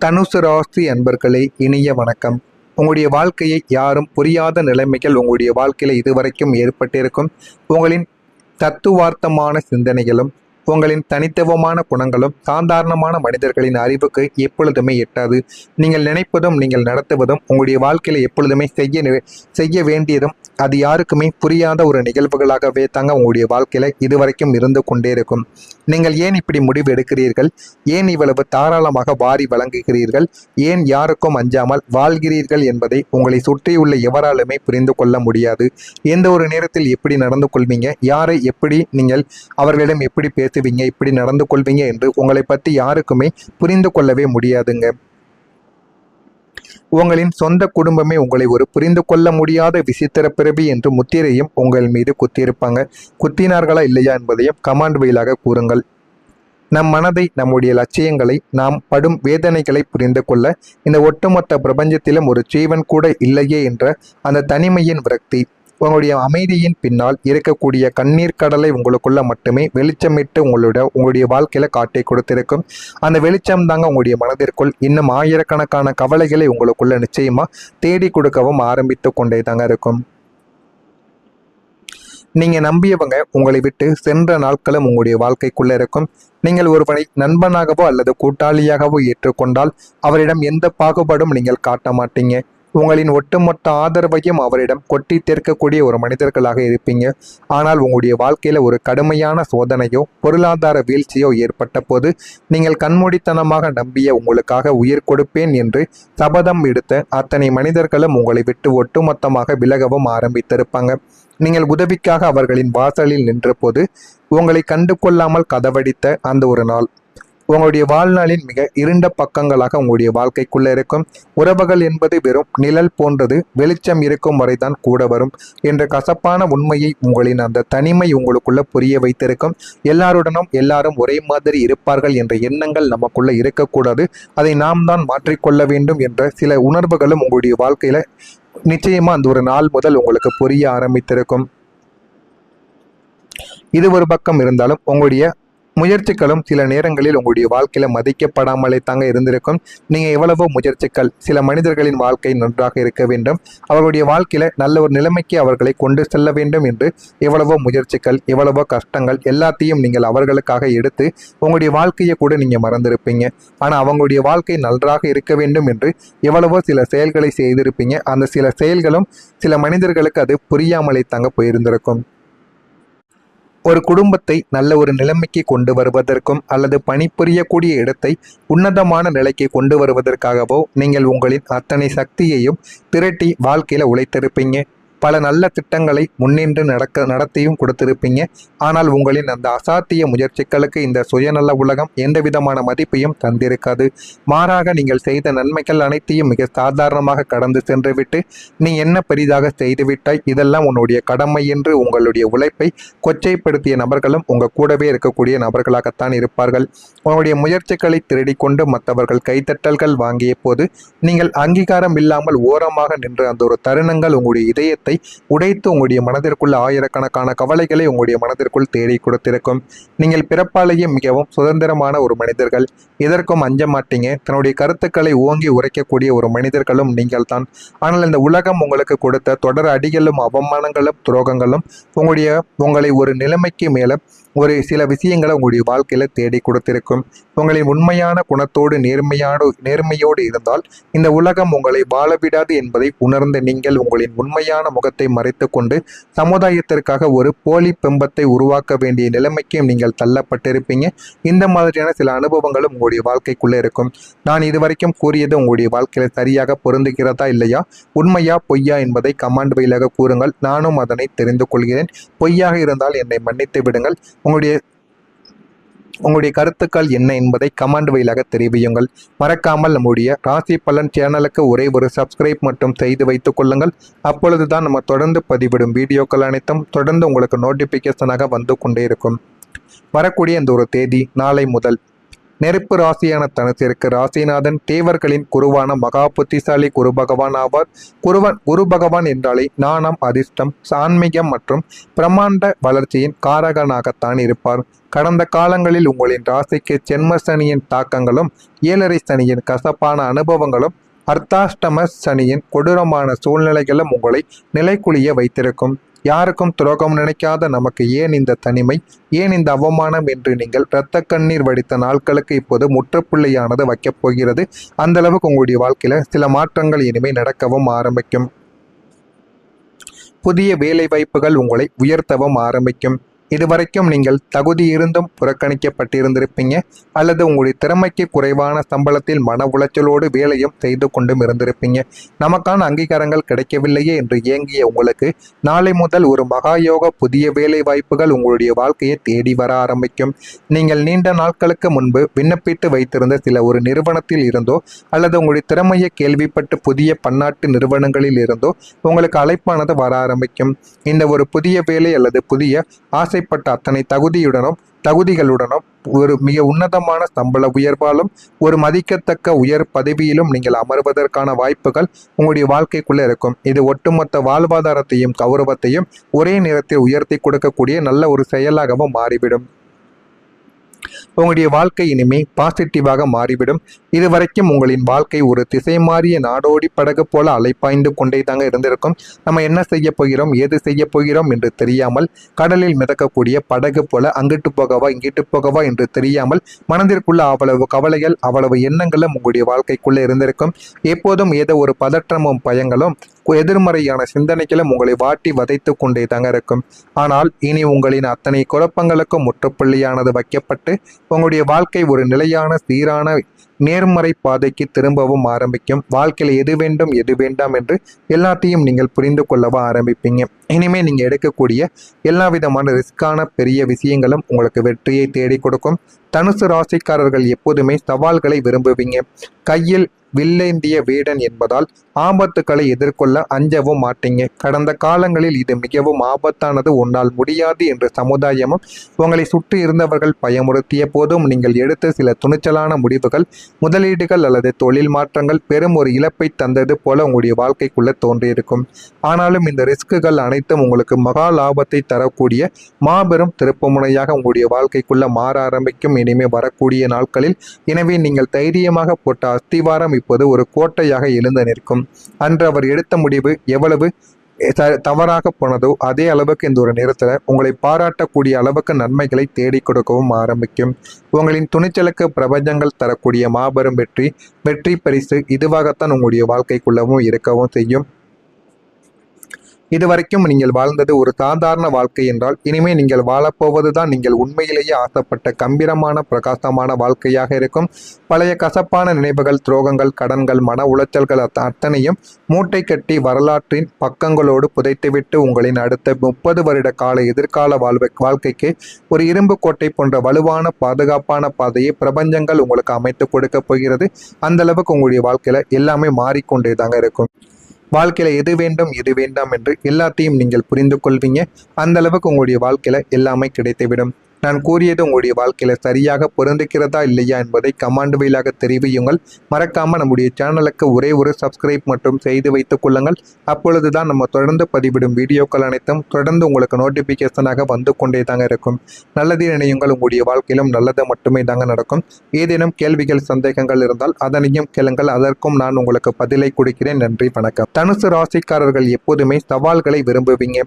தனுசு ராசி அன்பர்களே, இனிய வணக்கம். உங்களுடைய வாழ்க்கையை யாரும் புரியாத நிலைமைகள் உங்களுடைய வாழ்க்கையில் இதுவரைக்கும் ஏற்பட்டிருக்கும். உங்களின் தத்துவார்த்தமான சிந்தனைகளும் உங்களின் தனித்துவமான குணங்களும் சாதாரணமான மனிதர்களின் அறிவுக்கு எப்பொழுதுமே எட்டாது. நீங்கள் நினைப்பதும் நீங்கள் நடத்துவதும் உங்களுடைய வாழ்க்கையில் எப்பொழுதுமே செய்ய வேண்டியதும் அது யாருக்குமே புரியாத ஒரு நிகழ்வுகளாகவே தாங்க உங்களுடைய வாழ்க்கையில் இதுவரைக்கும் இருந்து கொண்டே இருக்கும். நீங்கள் ஏன் இப்படி முடிவு எடுக்கிறீர்கள்? ஏன் இவ்வளவு தாராளமாக வாரி வழங்குகிறீர்கள்? ஏன் யாருக்கும் அஞ்சாமல் வாழ்கிறீர்கள் என்பதை உங்களை சுற்றியுள்ள எவராலுமே புரிந்து கொள்ள முடியாது. எந்த ஒரு நேரத்தில் எப்படி நடந்து கொள்வீங்க, யாரை எப்படி நீங்கள் அவர்களிடம் எப்படி பேசுவீங்க, இப்படி நடந்து கொள்வீங்க என்று உங்களை பற்றி யாருக்குமே புரிந்து கொள்ளவே முடியாதுங்க. உங்களின் சொந்த குடும்பமே உங்களை ஒரு புரிந்து கொள்ள முடியாத விசித்திர பிறவி என்று முத்திரையும் உங்கள் மீது குத்தியிருப்பாங்க. குத்தினார்களா இல்லையா என்பதையும் கமாண்ட் வழியாக கூறுங்கள். நம் மனதை, நம்முடைய லட்சியங்களை, நாம் படும் வேதனைகளை புரிந்து கொள்ள இந்த ஒட்டுமொத்த பிரபஞ்சத்திலும் ஒரு ஜீவன் கூட இல்லையே என்ற அந்த தனிமையின் விரக்தி, உங்களுடைய அமைதியின் பின்னால் இருக்கக்கூடிய கண்ணீர் கடலை உங்களுக்குள்ள மட்டுமே வெளிச்சமிட்டு உங்களுடைய வாழ்க்கையில காட்டி கொடுத்திருக்கும். அந்த வெளிச்சம் தாங்க உங்களுடைய மனதிற்குள் இன்னும் ஆயிரக்கணக்கான கவலைகளை உங்களுக்குள்ள நிச்சயமா தேடி கொடுக்கவும் ஆரம்பித்து கொண்டே தாங்க இருக்கும். நீங்க நம்பியவங்க உங்களை விட்டு சென்ற நாட்களும் உங்களுடைய வாழ்க்கைக்குள்ள இருக்கும். நீங்கள் ஒருவனை நண்பனாகவோ அல்லது கூட்டாளியாகவோ ஏற்றுக்கொண்டால் அவரிடம் எந்த பாகுபாடும் நீங்கள் காட்ட மாட்டீங்க. உங்களின் ஒட்டுமொத்த ஆதரவையும் அவரிடம் கொட்டி தீர்க்கக்கூடிய ஒரு மனிதர்களாக இருப்பீங்க. ஆனால் உங்களுடைய வாழ்க்கையில ஒரு கடுமையான சோதனையோ பொருளாதார வீழ்ச்சியோ ஏற்பட்ட போது நீங்கள் கண்மூடித்தனமாக நம்பிய உங்களுக்காக உயிர் கொடுப்பேன் என்று சபதம் எடுத்த அத்தனை மனிதர்களும் உங்களை விட்டு ஒட்டுமொத்தமாக விலகவும் ஆரம்பித்திருப்பாங்க. நீங்கள் உதவிக்காக அவர்களின் வாசலில் நின்ற போது உங்களை கண்டு கொள்ளாமல் கதவடித்த அந்த ஒரு நாள் உங்களுடைய வாழ்நாளின் மிக இருண்ட பக்கங்களாக உங்களுடைய வாழ்க்கைக்குள்ள இருக்கும். உறவுகள் என்பது வெறும் நிழல் போன்றது, வெளிச்சம் இருக்கும் வரைதான் கூட வரும் என்ற கசப்பான உண்மையை உங்களின் அந்த தனிமை உங்களுக்குள்ள புரிய வைத்திருக்கும். எல்லாருடனும் எல்லாரும் ஒரே மாதிரி இருப்பார்கள் என்ற எண்ணங்கள் நமக்குள்ள இருக்கக்கூடாது, அதை நாம் தான் மாற்றிக்கொள்ள வேண்டும் என்ற சில உணர்வுகளும் உங்களுடைய வாழ்க்கையில நிச்சயமா அந்த ஒரு நாள் முதல் உங்களுக்கு புரிய ஆரம்பித்திருக்கும். இது ஒரு பக்கம் இருந்தாலும் உங்களுடைய முயற்சிகளும் சில நேரங்களில் உங்களுடைய வாழ்க்கையில மதிக்கப்படாமலே தாங்க இருந்திருக்கும். நீங்க எவ்வளவோ முயற்சிகள், சில மனிதர்களின் வாழ்க்கை நன்றாக இருக்க வேண்டும், அவர்களுடைய வாழ்க்கையில நல்ல ஒரு நிலைமைக்கு அவர்களை கொண்டு செல்ல வேண்டும் என்று எவ்வளவோ முயற்சிகள், எவ்வளவோ கஷ்டங்கள் எல்லாத்தையும் நீங்கள் அவர்களுக்காக எடுத்து உங்களுடைய வாழ்க்கையை கூட நீங்க மறந்திருப்பீங்க. ஆனா அவங்களுடைய வாழ்க்கை நன்றாக இருக்க வேண்டும் என்று எவ்வளவோ சில செயல்களை செய்திருப்பீங்க. அந்த சில செயல்களும் சில மனிதர்களுக்கு அது புரியாமலே தாங்க போயிருந்திருக்கும். ஒரு குடும்பத்தை நல்ல ஒரு நிலைமைக்கு கொண்டு வருவதற்கும் அல்லது பணிபுரியக்கூடிய இடத்தை உன்னதமான நிலைக்கு கொண்டு வருவதற்காகவோ நீங்கள் உங்களின் அத்தனை சக்தியையும் திரட்டி வாழ்க்கையில உழைத்திருப்பீங்க. பல நல்ல திட்டங்களை முன்னின்று நடத்தியும் கொடுத்திருப்பீங்க. ஆனால் உங்களின் அந்த அசாத்திய முயற்சிகளுக்கு இந்த சுயநல உலகம் எந்த விதமான மதிப்பையும் தந்திருக்காது. மாறாக நீங்கள் செய்த நன்மைகள் அனைத்தையும் மிக சாதாரணமாக கடந்து சென்று விட்டு நீ என்ன பெரிதாக செய்துவிட்டாய், இதெல்லாம் உன்னுடைய கடமை என்று உங்களுடைய உழைப்பை கொச்சைப்படுத்திய நபர்களும் உங்கள் கூடவே இருக்கக்கூடிய நபர்களாகத்தான் இருப்பார்கள். உங்களுடைய முயற்சிகளை திருடி கொண்டு மற்றவர்கள் கைத்தட்டல்கள் வாங்கிய போது நீங்கள் அங்கீகாரம் இல்லாமல் ஓரமாக நின்று அந்த ஒரு தருணங்கள் உங்களுடைய இதயத்தை உடைத்து உங்களுடைய மனதிற்குள் ஆயிரக்கணக்கான கவலைகளை உங்களுடைய மனதிற்குள் தேடி கொடுத்திருக்கும். நீங்கள் பிறப்பாலேயே மிகவும் சுதந்திரமான ஒரு மனிதர்கள், எதற்கும் அஞ்ச மாட்டீங்க. தன்னுடைய கருத்துக்களை ஓங்கி உரைக்கக்கூடிய ஒரு மனிதர்களும் நீங்கள் தான். ஆனால் இந்த உலகம் உங்களுக்கு கொடுத்த தொடர் அடிகளும் அவமானங்களும் துரோகங்களும் உங்களை ஒரு நிலைமைக்கு மேல ஒரு சில விஷயங்களை உங்களுடைய வாழ்க்கையில தேடி கொடுத்திருக்கும். உங்களின் உண்மையான குணத்தோடு நேர்மையோடு இருந்தால் இந்த உலகம் உங்களை வாழவிடாது என்பதை உணர்ந்த நீங்கள் உங்களின் உண்மையான முகத்தை மறைத்து கொண்டு சமுதாயத்திற்காக ஒரு போலி பிம்பத்தை உருவாக்க வேண்டிய நிலைமைக்கு நீங்கள் தள்ளப்பட்டிருப்பீங்க. இந்த மாதிரியான சில அனுபவங்களும் உங்களுடைய வாழ்க்கைக்குள்ளே இருக்கும். நான் இதுவரைக்கும் கூறியது உங்களுடைய வாழ்க்கையில சரியாக பொருந்துகிறதா இல்லையா, உண்மையா பொய்யா என்பதை கமாண்ட் வழியாக கூறுங்கள். நானும் அதனை தெரிந்து கொள்கிறேன். பொய்யாக இருந்தால் என்னை மன்னித்து விடுங்கள். உங்களுடைய கருத்துக்கள் என்ன என்பதை கமெண்ட் வழியாக தெரிவியுங்கள். மறக்காமல் நம்முடைய ராசி பலன் சேனலுக்கு ஒரே ஒரு சப்ஸ்கிரைப் மட்டும் செய்து வைத்துக் கொள்ளுங்கள். அப்பொழுதுதான் நம்ம தொடர்ந்து பதிவிடும் வீடியோக்கள் அனைத்தும் தொடர்ந்து உங்களுக்கு நோட்டிபிகேஷனாக வந்து கொண்டே இருக்கும். வரக்கூடிய இந்த ஒரு தேதி நாளை முதல் நெருப்பு ராசியான தனுசிற்கு ராசிநாதன் தேவர்களின் குருவான மகா புத்திசாலி குரு பகவான் ஆவார். குரு பகவான் என்றாலே ஞானம், அதிர்ஷ்டம், ஆன்மீகம் மற்றும் பிரம்மாண்ட வளர்ச்சியின் காரகனாகத்தான் இருப்பார். கடந்த காலங்களில் உங்களின் ராசிக்கு ஜென்ம சனியின் தாக்கங்களும் 7.5 சனியின் கசப்பான அனுபவங்களும் அர்த்தாஷ்டம சனியின் கொடூரமான சூழ்நிலைகளும் உங்களை நிலைக்குலிய வைத்திருக்கும். யாருக்கும் துரோகம் நினைக்காத நமக்கு ஏன் இந்த தனிமை, ஏன் இந்த அவமானம் என்று நீங்கள் இரத்த கண்ணீர் வடித்த நாட்களுக்கு இப்போது முற்றுப்புள்ளியானது வைக்கப் போகிறது. அந்த அளவுக்கு உங்களுடைய வாழ்க்கையில சில மாற்றங்கள் இனிமே நடக்கவும் ஆரம்பிக்கும். புதிய வேலை வாய்ப்புகள் உங்களை உயர்த்தவும் ஆரம்பிக்கும். இதுவரைக்கும் நீங்கள் தகுதி இருந்தும் புறக்கணிக்கப்பட்டிருந்திருப்பீங்க, அல்லது உங்களுடைய திறமைக்கு குறைவான சம்பளத்தில் மன உளைச்சலோடு வேலையும் செய்து கொண்டும் இருந்திருப்பீங்க. நமக்கான அங்கீகாரங்கள் கிடைக்கவில்லையே என்று ஏங்கிய உங்களுக்கு நாளை முதல் ஒரு மகாயோக புதிய வேலை வாய்ப்புகள் உங்களுடைய வாழ்க்கையை தேடி வர ஆரம்பிக்கும். நீங்கள் நீண்ட நாட்களுக்கு முன்பு விண்ணப்பித்து வைத்திருந்த சில ஒரு நிறுவனத்தில் இருந்தோ அல்லது உங்களுடைய திறமையை கேள்விப்பட்டு புதிய பன்னாட்டு நிறுவனங்களில் இருந்தோ உங்களுக்கு அழைப்பானது வர ஆரம்பிக்கும். இந்த ஒரு புதிய வேலை அல்லது புதிய ஆசைப்பட்ட அத்தனை தகுதிகளுடனும் ஒரு மிக உன்னதமான சம்பள உயர்வாலும் ஒரு மதிக்கத்தக்க உயர் பதவியிலும் நீங்கள் அமர்வதற்கான வாய்ப்புகள் உங்களுடைய வாழ்க்கைக்குள்ள இருக்கும். இது ஒட்டுமொத்த வாழ்வாதாரத்தையும் கௌரவத்தையும் ஒரே நேரத்தில் உயர்த்தி கொடுக்கக்கூடிய நல்ல ஒரு செயலாகவும் மாறிவிடும். உங்களுடைய வாழ்க்கை இனிமே பாசிட்டிவாக மாறிவிடும். இதுவரைக்கும் உங்களின் வாழ்க்கை ஒரு திசை மாறிய நாடோடி படகு போல அலைப்பாய்ந்து கொண்டே தாங்க இருந்திருக்கும். நம்ம என்ன செய்ய போகிறோம், ஏது செய்ய போகிறோம் என்று தெரியாமல் கடலில் மிதக்கக்கூடிய படகு போல அங்கிட்டு போகவா இங்கிட்டு போகவா என்று தெரியாமல் மனதிற்குள்ள அவ்வளவு கவலைகள், அவ்வளவு எண்ணங்களும் உங்களுடைய வாழ்க்கைக்குள்ள இருந்திருக்கும். எப்போதும் ஏதோ ஒரு பதற்றமும் பயங்களும் எதிர்மறையான சிந்தனைகளும் உங்களை வாட்டி வதைத்து கொண்டே தாங்க இருக்கும். ஆனால் இனி உங்களின் அத்தனை குழப்பங்களுக்கும் முற்றுப்புள்ளியானது வைக்கப்பட்டு உங்களுடைய வாழ்க்கை ஒரு நிலையான சீரான நேர்மறை பாதைக்கு திரும்பவும் ஆரம்பிக்கும். வாழ்க்கையில் எது வேண்டும் எது வேண்டாம் என்று எல்லாத்தையும் நீங்கள் புரிந்து கொள்ளவா ஆரம்பிப்பீங்க. இனிமே நீங்க எடுக்கக்கூடிய எல்லா விதமான ரிஸ்கான பெரிய விஷயங்களும் உங்களுக்கு வெற்றியை தேடி கொடுக்கும். தனுசு ராசிக்காரர்கள் எப்போதுமே சவால்களை விரும்புவீங்க. கையில் வில்லேந்திய வீடன் என்பதால் ஆபத்துக்களை எதிர்கொள்ள அஞ்சவும் மாட்டீங்க. கடந்த காலங்களில் இது மிகவும் ஆபத்தானது, உன்னால் முடியாது என்று சமுதாயமும் உங்களை சுற்றி இருந்தவர்கள் பயமுறுத்திய போதும் நீங்கள் எடுத்த சில துணிச்சலான முடிவுகள், முதலீடுகள் அல்லது தொழில் மாற்றங்கள் பெரும் ஒரு இழப்பை தந்தது போல உங்களுடைய வாழ்க்கைக்குள்ள தோன்றியிருக்கும். ஆனாலும் இந்த ரிஸ்குகள் அனைத்தும் உங்களுக்கு மகா லாபத்தை தரக்கூடிய மாபெரும் திருப்புமுனையாக உங்களுடைய வாழ்க்கைக்குள்ள மாற ஆரம்பிக்கும் இனிமே வரக்கூடிய நாட்களில். எனவே நீங்கள் தைரியமாக போட்ட அஸ்திவாரம் இப்போது ஒரு கோட்டையாக எழுந்து நிற்கும். அன்று அவர் எடுத்த முடிவு எவ்வளவு தவறாக போனதோ அதே அளவுக்கு இந்த ஒரு நேரத்தில் உங்களை பாராட்டக்கூடிய அளவுக்கு நன்மைகளை தேடி கொடுக்கவும் ஆரம்பிக்கும். உங்களின் துணிச்சலுக்கு பிரபஞ்சங்கள் தரக்கூடிய மாபெரும் வெற்றி பரிசு இதுவாகத்தான் உங்களுடைய வாழ்க்கைக்குள்ளவும் இருக்கவும் செய்யும். இதுவரைக்கும் நீங்கள் வாழ்ந்தது ஒரு சாதாரண வாழ்க்கை என்றால் இனிமே நீங்கள் வாழப்போவதுதான் நீங்கள் உண்மையிலேயே ஆசைப்பட்ட கம்பீரமான பிரகாசமான வாழ்க்கையாக இருக்கும். பழைய கசப்பான நினைவுகள், துரோகங்கள், கடன்கள், மன உளைச்சல்கள் அத்தனையும் மூட்டை கட்டி வரலாற்றின் பக்கங்களோடு புதைத்துவிட்டு உங்களின் அடுத்த 30 வருட கால எதிர்கால வாழ்க்கைக்கு ஒரு இரும்பு கோட்டை போன்ற வலுவான பாதுகாப்பான பாதையை பிரபஞ்சங்கள் உங்களுக்கு அமைத்து கொடுக்க போகிறது. அந்த அளவுக்கு உங்களுடைய வாழ்க்கையில எல்லாமே மாறிக்கொண்டே தாங்க இருக்கும். வாழ்க்கையில எது வேண்டும் எது வேண்டாம் என்று எல்லாத்தையும் நீங்கள் புரிந்து கொள்வீங்க. அந்த அளவுக்கு உங்களுடைய வாழ்க்கையில எல்லாமே கிடைத்துவிடும். நான் கூறியது உங்களுடைய வாழ்க்கையில சரியாக பொருந்துகிறதா இல்லையா என்பதை கமெண்ட் வாயிலாக தெரிவியுங்கள். மறக்காம நம்முடைய சேனலுக்கு ஒரே ஒரு சப்ஸ்கிரைப் மற்றும் செய்து வைத்துக் கொள்ளுங்கள். அப்பொழுதுதான் நம்ம தொடர்ந்து பதிவிடும் வீடியோக்கள் அனைத்தும் தொடர்ந்து உங்களுக்கு நோட்டிபிகேஷனாக வந்து கொண்டே தாங்க இருக்கும். நல்லது நினையுங்கள், உங்களுடைய வாழ்க்கையிலும் நல்லது மட்டுமே தாங்க நடக்கும். ஏதேனும் கேள்விகள், சந்தேகங்கள் இருந்தால் அதனையும் கேளுங்கள், அதற்கும் நான் உங்களுக்கு பதிலை கொடுக்கிறேன். நன்றி, வணக்கம். தனுசு ராசிக்காரர்கள் எப்போதுமே சவால்களை விரும்புவீங்க.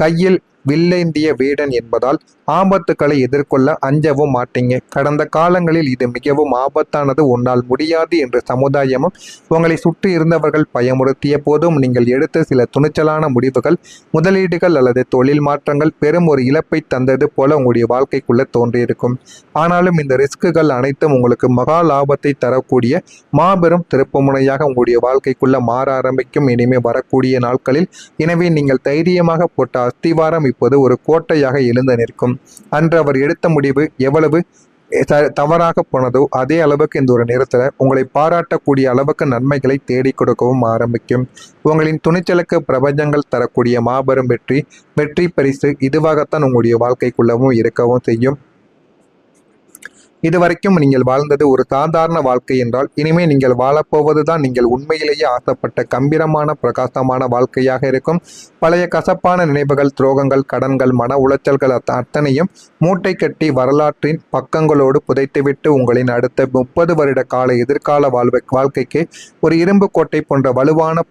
கையில் வில்லேந்திய வீடன் என்பதால் ஆபத்துக்களை எதிர்கொள்ள அஞ்சவும் மாட்டீங்க. கடந்த காலங்களில் இது மிகவும் ஆபத்தானது, உன்னால் முடியாது என்று சமுதாயமும் உங்களை சுற்றி இருந்தவர்கள் பயமுறுத்திய போதும் நீங்கள் எடுத்த சில துணிச்சலான முடிவுகள், முதலீடுகள் அல்லது தொழில் மாற்றங்கள் பெரும் ஒரு இழப்பை தந்தது போல உங்களுடைய வாழ்க்கைக்குள்ள தோன்றியிருக்கும். ஆனாலும் இந்த ரிஸ்குகள் அனைத்தும் உங்களுக்கு மகா லாபத்தை தரக்கூடிய மாபெரும் திருப்புமுனையாக உங்களுடைய வாழ்க்கைக்குள்ள மாற ஆரம்பிக்கும் இனிமே வரக்கூடிய நாட்களில். எனவே நீங்கள் தைரியமாக போட்ட அஸ்திவாரம் இப்போது ஒரு கோட்டையாக எழுந்து நிற்கும். அன்று அவர் எடுத்த முடிவு எவ்வளவு தவறாக போனதோ அதே அளவுக்கு இந்த ஒரு நேரத்தில் உங்களை பாராட்டக்கூடிய அளவுக்கு நன்மைகளை தேடி கொடுக்கவும் ஆரம்பிக்கும். உங்களின் துணிச்சலுக்கு பிரபஞ்சங்கள் தரக்கூடிய மாபெரும் வெற்றி பரிசு இதுவாகத்தான் உங்களுடைய வாழ்க்கைக்குள்ளவும் இருக்கவும் செய்யும். இதுவரைக்கும் நீங்கள் வாழ்ந்தது ஒரு சாதாரண வாழ்க்கை என்றால் இனிமே நீங்கள் வாழப்போவதுதான் நீங்கள் உண்மையிலேயே ஆசைப்பட்ட கம்பீரமான பிரகாசமான வாழ்க்கையாக இருக்கும். பழைய கசப்பான நினைவுகள், துரோகங்கள், கடன்கள், மன உளைச்சல்கள் அத்தனையும் மூட்டை கட்டி வரலாற்றின் பக்கங்களோடு புதைத்துவிட்டு உங்களின் அடுத்த 30 வருட கால எதிர்கால வாழ்க்கைக்கு ஒரு இரும்பு கோட்டை போன்ற வலுவான